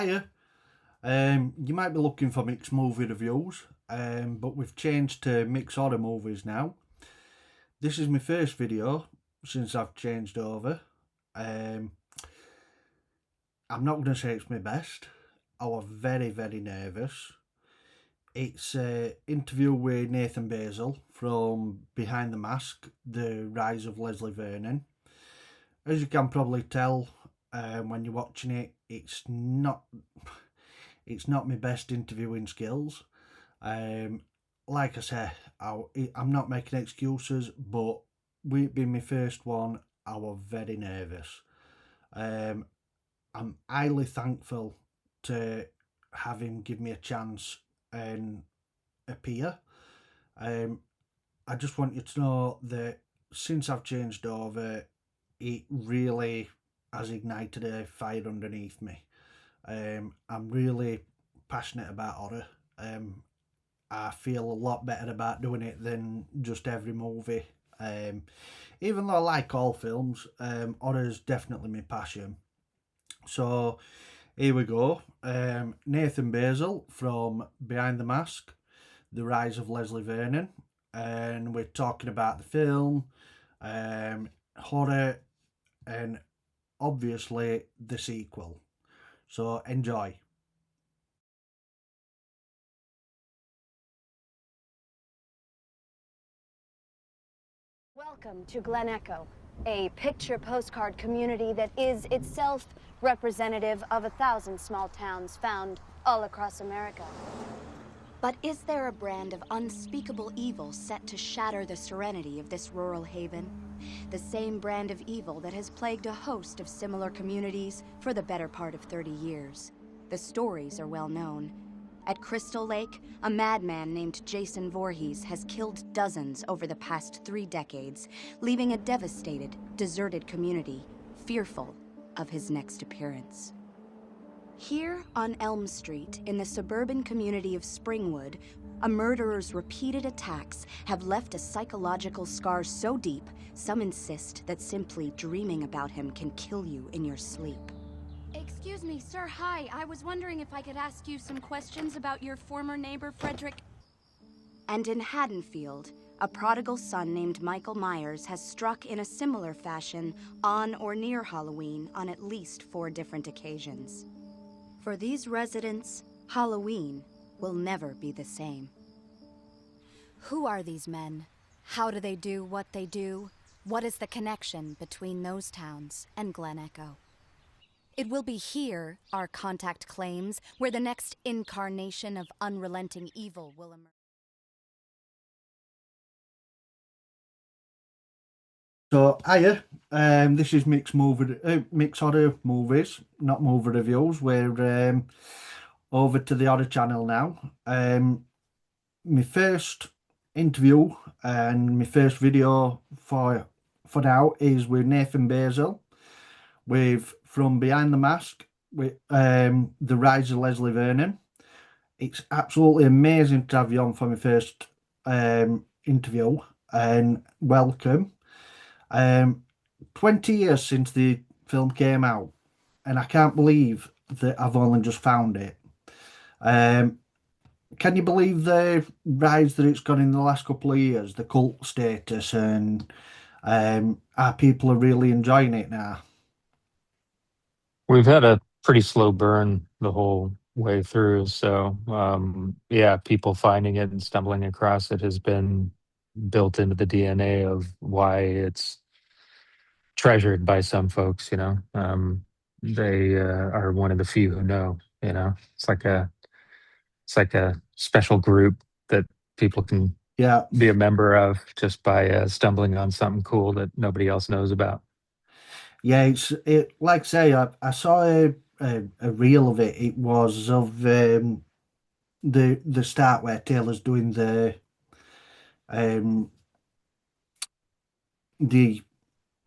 Hiya. You might be looking for Mick's movie reviews, but we've changed to Mick's horror movies now. This is my first video since I've changed over. I'm not going to say it's my best. I was very, very nervous. It's an interview with Nathan Baesel from Behind the Mask, the Rise of Leslie Vernon. As you can probably tell when you're watching it, it's not my best interviewing skills. Like I say, I'm not making excuses, but with it being my first one, I was very nervous. I'm highly thankful to have him give me a chance and appear. I just want you to know that since I've changed over, it really has ignited a fire underneath me. I'm really passionate about horror. I feel a lot better about doing it than just every movie. Even though I like all films, horror is definitely my passion. So here we go. Nathan Baesel from Behind the Mask, The Rise of Leslie Vernon. And we're talking about the film, horror, and obviously the sequel. So enjoy. Welcome to Glen Echo, a picture postcard community that is itself representative of 1,000 small towns found all across America. But is there a brand of unspeakable evil set to shatter the serenity of this rural haven? The same brand of evil that has plagued a host of similar communities for the better part of 30 years. The stories are well known. At Crystal Lake, a madman named Jason Voorhees has killed dozens over the past 3 decades, leaving a devastated, deserted community, fearful of his next appearance. Here on Elm Street, in the suburban community of Springwood, a murderer's repeated attacks have left a psychological scar so deep, some insist that simply dreaming about him can kill you in your sleep. Excuse me, sir, hi. I was wondering if I could ask you some questions about your former neighbor, Frederick. And in Haddonfield, a prodigal son named Michael Myers has struck in a similar fashion on or near Halloween on at least 4 different occasions. For these residents, Halloween will never be the same. Who are these men? How do they do what they do? What is the connection between those towns and Glen Echo? It will be here, our contact claims, where the next incarnation of unrelenting evil will emerge. So hiya, this is Mick's horror movies, not movie reviews. We're over to the horror channel now. My first interview and my first video for now is with Nathan Baesel, from Behind the Mask, with the Rise of Leslie Vernon. It's absolutely amazing to have you on for my first interview, and welcome. 20 years since the film came out, and I can't believe that I've only just found it. Can you believe the rise that it's got in the last couple of years, the cult status, and our people are really enjoying it now? We've had a pretty slow burn the whole way through. So, yeah, people finding it and stumbling across it has been built into the DNA of why it's treasured by some folks, They are one of the few who know, It's like a special group that people can be a member of just by stumbling on something cool that nobody else knows about. Yeah, like I say, I saw a reel of it. It was of the start where Taylor's doing the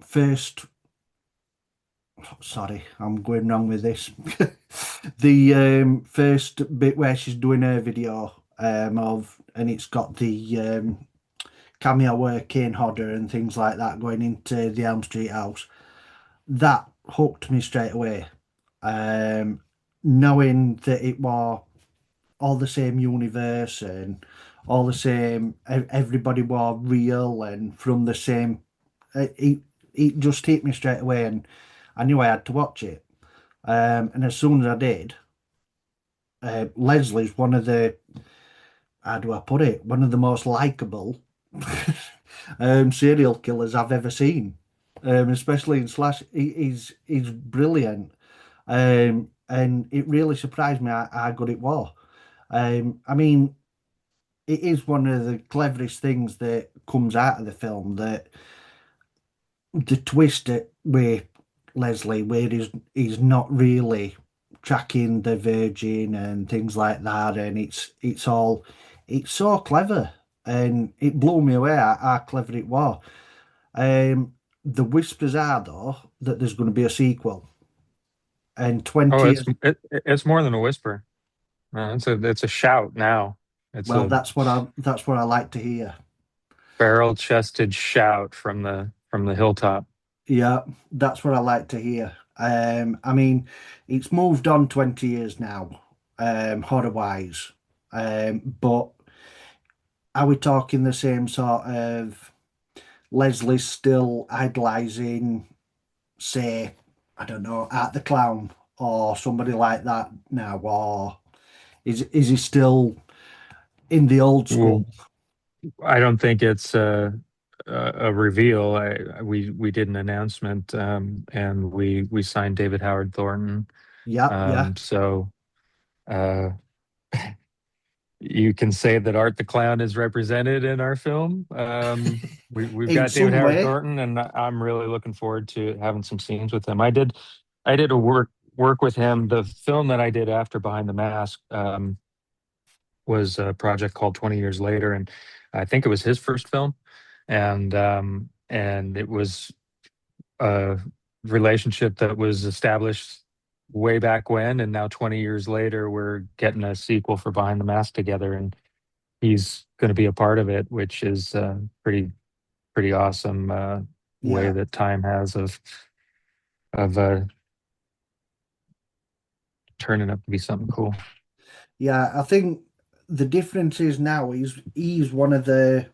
first. Sorry, I'm going wrong with this. The first bit where she's doing her video and it's got the cameo where Kane Hodder and things like that going into the Elm Street house. That hooked me straight away. knowing that it was all the same universe and all the same, everybody was real and from the same. It just hit me straight away, and I knew I had to watch it. And as soon as I did, Leslie's one of the, how do I put it, one of the most likable serial killers I've ever seen. Especially in Slash, he's brilliant. And it really surprised me how good it was. I mean, it is one of the cleverest things that comes out of the film, that the twist with Leslie, where he's not really tracking the Virgin and things like that, and it's so clever, and it blew me away how clever it was. The whispers are though that there's going to be a sequel, and Oh, 20 years. it's more than a whisper. It's a shout now. It's Well, a that's what I like to hear. barrel-chested shout from the hilltop. Yeah, that's what I like to hear. I mean, it's moved on 20 years now, horror-wise. But are we talking the same sort of Leslie still idolizing, say, I don't know, Art the Clown or somebody like that now? Or is he still in the old school? Well, I don't think it's a reveal. We did an announcement, and we signed David Howard Thornton. Yeah, yeah, So uh, you can say that Art the Clown is represented in our film. We've in got David some Howard way. Thornton, and I'm really looking forward to having some scenes with him. I did a work with him. The film that I did after Behind the Mask was a project called 20 Years Later, and I think it was his first film, and it was a relationship that was established way back when, and now 20 years later, we're getting a sequel for Behind the Mask together, and he's going to be a part of it, which is pretty awesome way Yeah, that time has of turning up to be something cool. yeah. I think the difference is now he's one of the,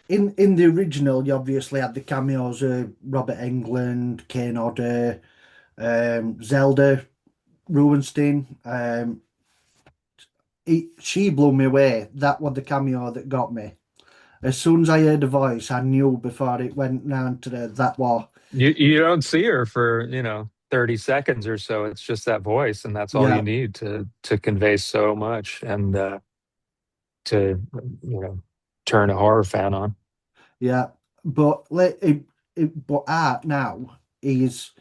in the original, you obviously had the cameos of Robert Englund, Kane Hodder, Zelda Rubinstein. She blew me away. That was the cameo that got me. As soon as I heard the voice, I knew before it went down to that was, You don't see her for 30 seconds or so. It's just that voice, and that's all you yeah, need to convey so much, and to turn a horror fan on. yeah. But but art now is,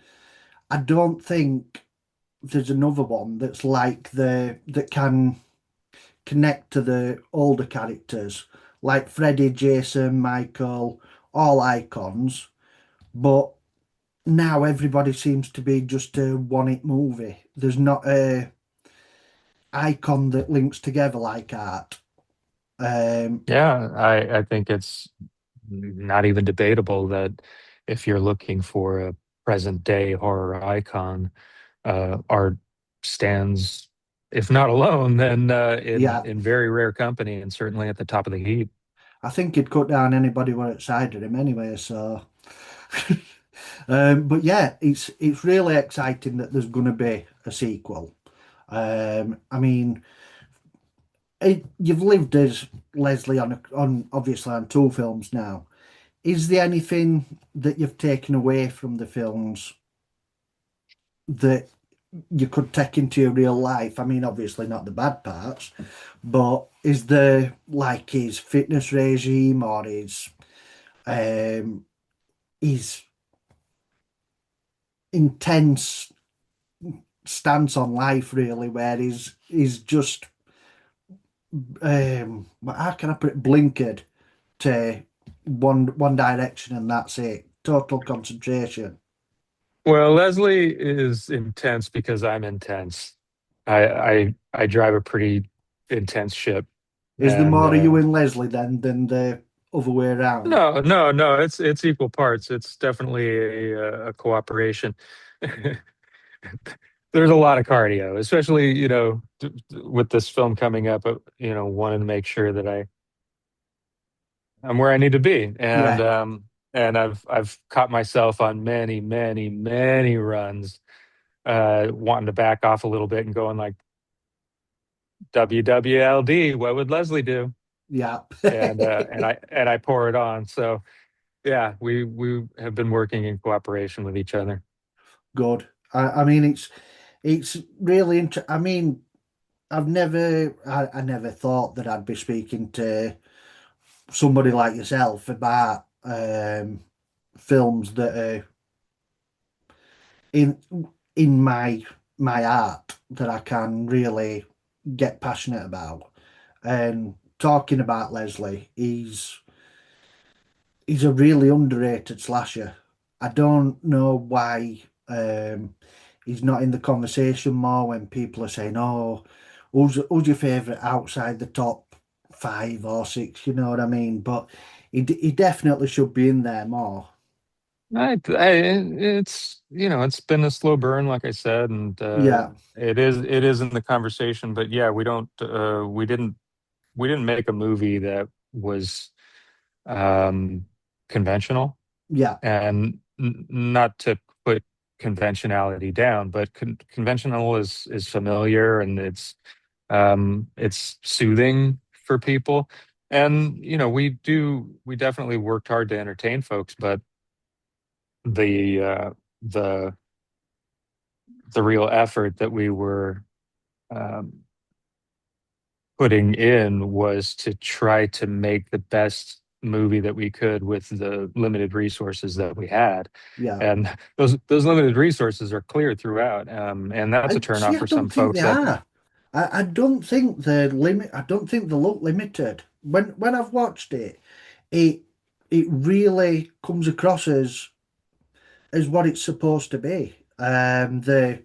I don't think there's another one that's like that can connect to the older characters, like Freddy, Jason, Michael, all icons. But now everybody seems to be just a one-hit movie. There's not a icon that links together like art. Um, Yeah, I think it's not even debatable that if you're looking for a present day horror icon, art stands, if not alone, then in yeah, very rare company, and certainly at the top of the heap. I think he'd cut down anybody who were outside of him anyway. So, but yeah, it's really exciting that there's going to be a sequel. I mean, you've lived as Leslie on obviously on two films now. Is there anything that you've taken away from the films that you could take into your real life? I mean, obviously not the bad parts, but is there like his fitness regime or um his intense stance on life, really, where he's just how can I put it, blinkered to one direction and that's it. Total concentration. Well, Leslie is intense because I'm intense. I drive a pretty intense ship, Is there and more of you in Leslie then than the other way around? no, no, no. It's equal parts. It's definitely a cooperation. there's a lot of cardio, especially, with this film coming up, wanting to make sure that I'm where I need to be. And Yeah, I've caught myself on many, many, many runs wanting to back off a little bit and going like WWLD, what would Leslie do? yeah. And I pour it on. So yeah, we have been working in cooperation with each other. Good. I mean, it's really interesting. I mean, I never thought that I'd be speaking to somebody like yourself about films that are in in my art that I can really get passionate about. And talking about Leslie, he's a really underrated slasher. I don't know why he's not in the conversation more when people are saying, "Oh, who's your favourite outside the top 5 or 6?" You know what I mean? But he definitely should be in there more. It's been a slow burn, like I said, and Yeah, it is in the conversation. But yeah, we didn't make a movie that was um, conventional, yeah, and not to put conventionality down, but conventional is familiar, and it's soothing for people. And we definitely worked hard to entertain folks, but the uh, the the real effort that we were um, putting in was to try to make the best movie that we could with the limited resources that we had. yeah. And those limited resources are clear throughout. And that's a I see. turnoff I for some don't think they folks that are. I don't think they're limit. I don't think they look limited. When I've watched it, it it really comes across as what it's supposed to be. The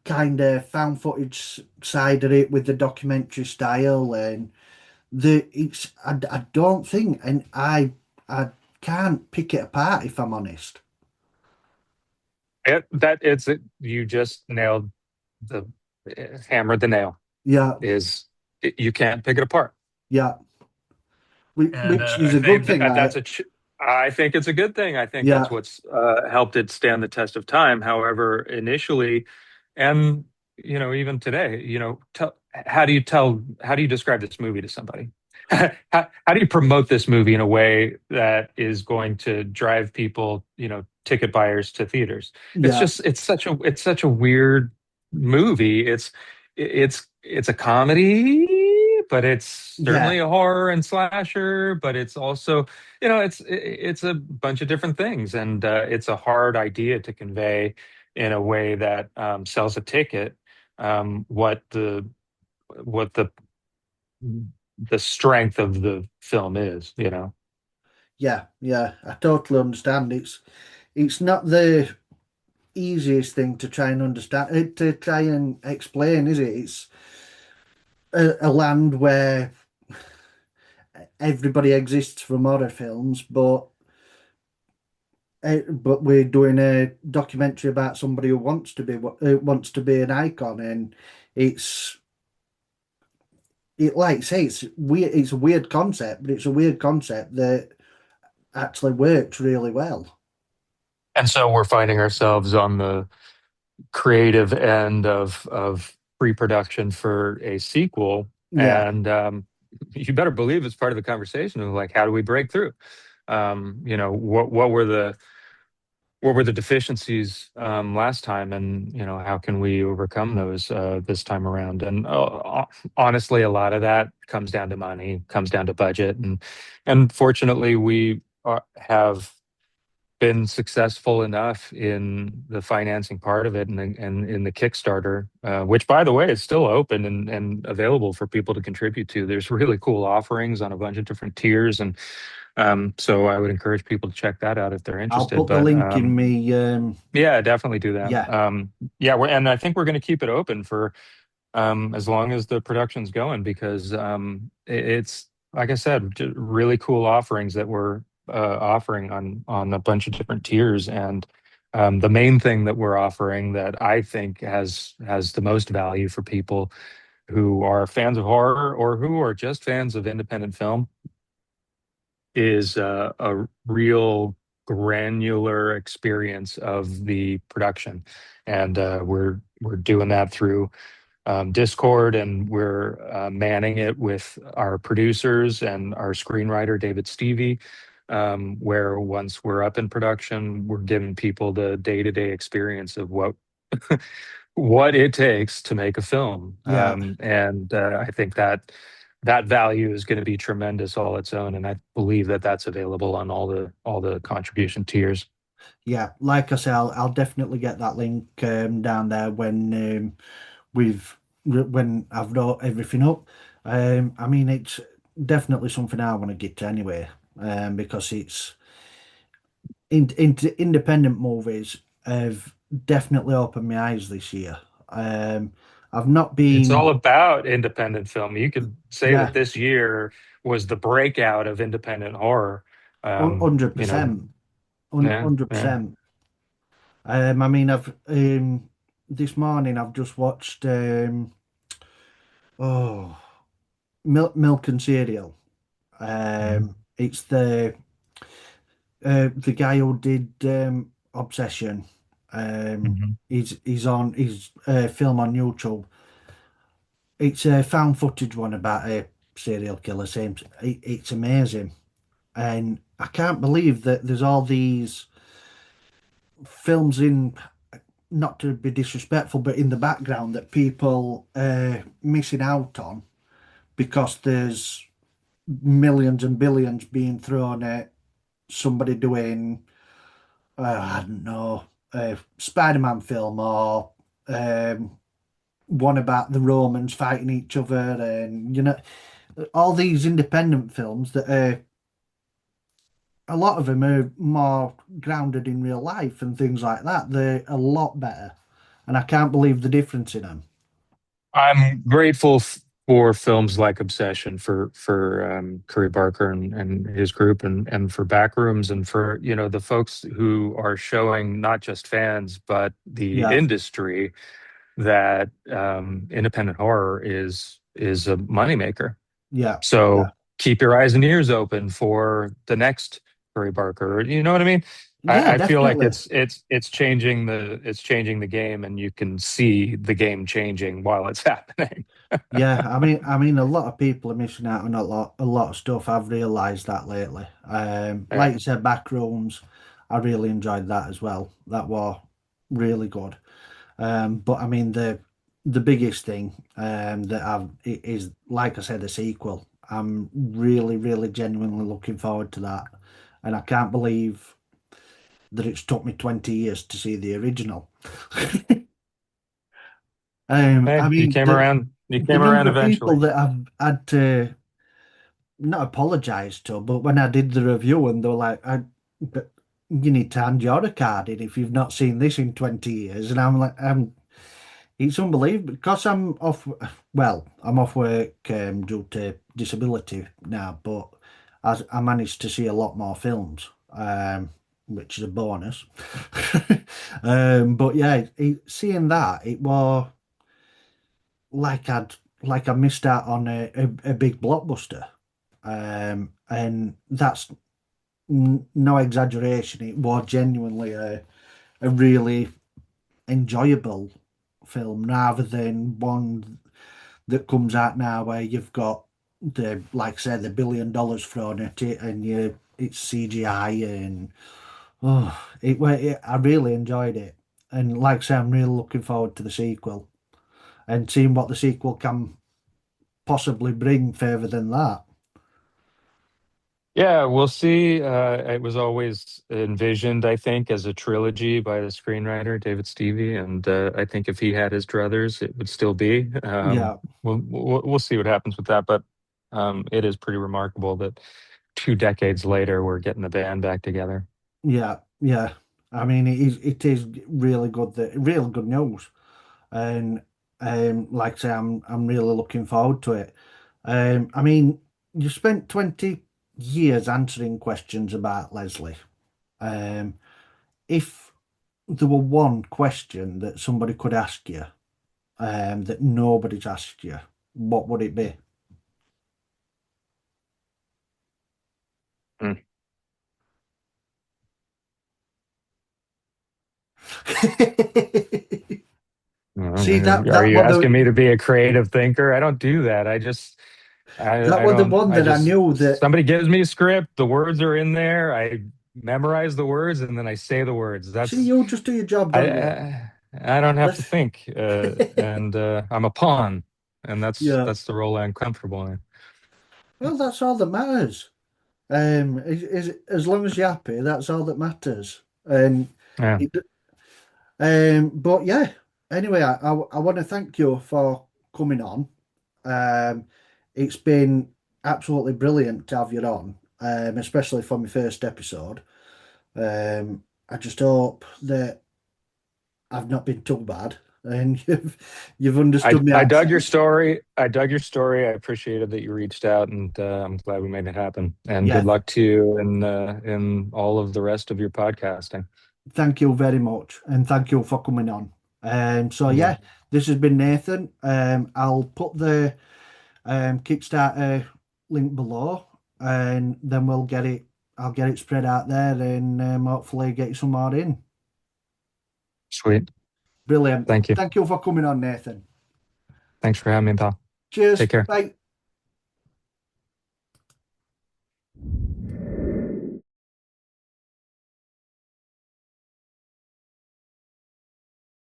kind of found footage side of it with the documentary style and I don't think and I can't pick it apart if I'm honest. you just nailed the hammered the nail Yeah, is you can't pick it apart. yeah, And which I is a good think thing. I think it's a good thing. I think that's Yeah, what's helped it stand the test of time. However, initially, and even today, how do you describe this movie to somebody? How do you promote this movie in a way that is going to drive people, ticket buyers to theaters? yeah, It's such a weird movie. It's a comedy, but it's yeah, certainly a horror and slasher, but it's also, it's a bunch of different things, and it's a hard idea to convey in a way that sells a ticket. What the strength of the film is. yeah, yeah. I totally understand. It's not the easiest thing to try and understand, to try and explain, is it? It's a land where everybody exists from horror films, but we're doing a documentary about somebody who wants to be an icon, and it's like I say, it's weird. It's a weird concept, but it's a weird concept that actually works really well. And so we're finding ourselves on the creative end of pre-production for a sequel, Yeah, and you better believe it's part of the conversation of like, how do we break through? What were the deficiencies last time, and how can we overcome those this time around? And honestly, a lot of that comes down to money, comes down to budget, and fortunately, we have been successful enough in the financing part of it, and in the Kickstarter, which, by the way, is still open and available for people to contribute to. There's really cool offerings on a bunch of different tiers, and so I would encourage people to check that out if they're I'll interested. put the But link in me. yeah, definitely do that. Yeah, Yeah, and I think we're going to keep it open for as long as the production's going, because it's, like I said, really cool offerings that we're offering on a bunch of different tiers, and The main thing that we're offering that I think has the most value for people who are fans of horror or who are just fans of independent film is a real granular experience of the production, and we're doing that through Discord, and we're manning it with our producers and our screenwriter David Stevie. Where once we're up in production, we're giving people the day-to-day experience of what it takes to make a film. Yeah, And I think that that value is going to be tremendous all its own. And I believe that that's available on all the contribution tiers. yeah. Like I say, I'll definitely get that link down there we've when I've wrote everything up. I mean, it's definitely something I want to get to anyway, because it's independent movies have definitely opened my eyes this year. I've not It's been, all about independent film. You could say that yeah, this year was the breakout of independent horror. hundred You know, percent, yeah, hundred yeah. percent. I mean, I've this morning I've just watched oh, Milk and Cereal. Mhm. It's the guy who did Obsession. Mhm. He's on his film on YouTube. It's a found footage one about a serial killer. It's amazing, and I can't believe that there's all these films in. Not to be disrespectful, but in the background that people missing out on because there's millions and billions being thrown at somebody doing I don't know, a Spider-Man film or um, one about the Romans fighting each other, and all these independent films that are a lot of them are more grounded in real life and things like that. They're a lot better, and I can't believe the difference in them. I'm grateful for films like Obsession, for Curry Barker and his group, and for Backrooms, and for the folks who are showing not just fans but the Yeah, industry that independent horror is a moneymaker. yeah, yeah, So keep your eyes and ears open for the next Curry Barker. You know what I mean? yeah, I feel like definitely. it's changing the game, and you can see the game changing while it's happening. Yeah, I mean, a lot of people are missing out on a lot of stuff. I've realised that lately. Yeah. Like you said, Backrooms, I really enjoyed that as well. That was really good. But I mean, the biggest thing that is, like I said, a sequel. I'm really, really genuinely looking forward to that, and I can't believe that it's took me 20 years to see the original. I Hey, you mean, came around. You the came around number of people eventually. that I've had to not apologise to, but when I did the review and they were like, but you need to hand your card in if you've not seen this in 20 years. And I'm like, it's unbelievable because I'm off, well, I'm off work due to disability now, but I managed to see a lot more films, which is a bonus. But yeah, seeing that, it was like I missed out on a big blockbuster. And that's no exaggeration. It was genuinely a really enjoyable film rather than one that comes out now where you've got like I said, the $1 billion thrown at it and it's CGI and I really enjoyed it. And like I say, I'm really looking forward to the sequel and seeing what the sequel can possibly bring further than that. Yeah, we'll see. It was always envisioned, I think, as a trilogy by the screenwriter David Stevie, and I think if he had his druthers, it would still be. Yeah, We'll see what happens with that, but it is pretty remarkable that 2 decades later we're getting the band back together. yeah, yeah. I mean, it is really good real good news, and like I say, I'm really looking forward to it. I mean, you spent 20 years answering questions about Leslie. Um, if there were one question that somebody could ask you, that nobody's asked you, what would it be? Mm. See that Are that you what asking me the to be a creative thinker? I don't do that. that I was the don't, one I that I just, knew that. somebody gives me a script, the words are in there, I memorize the words and then I say the words. See, you just do your job, don't you? I don't have to Let's, think, and I'm a pawn, and yeah. that's the role I'm comfortable in. Well, that's all that matters. Is as long as you're happy, that's all that matters. And Yeah, it, but yeah. Anyway, I want to thank you for coming on. Um, it's been absolutely brilliant to have you on, especially for my first episode. I just hope that I've not been too bad and you've understood my I dug your accent. story. I dug your story. I appreciated that you reached out, and I'm glad we made it happen. And good Yeah, luck to you in all of the rest of your podcasting. thank you very much, and thank you for coming on. So Yeah, yeah, this has been Nathan. I'll put the Kickstarter link below, and then we'll get it. I'll get it spread out there, and hopefully get some more in. sweet. Brilliant. Thank you. Thank you for coming on, Nathan. Thanks for having me, pal. Cheers. Take care. Bye.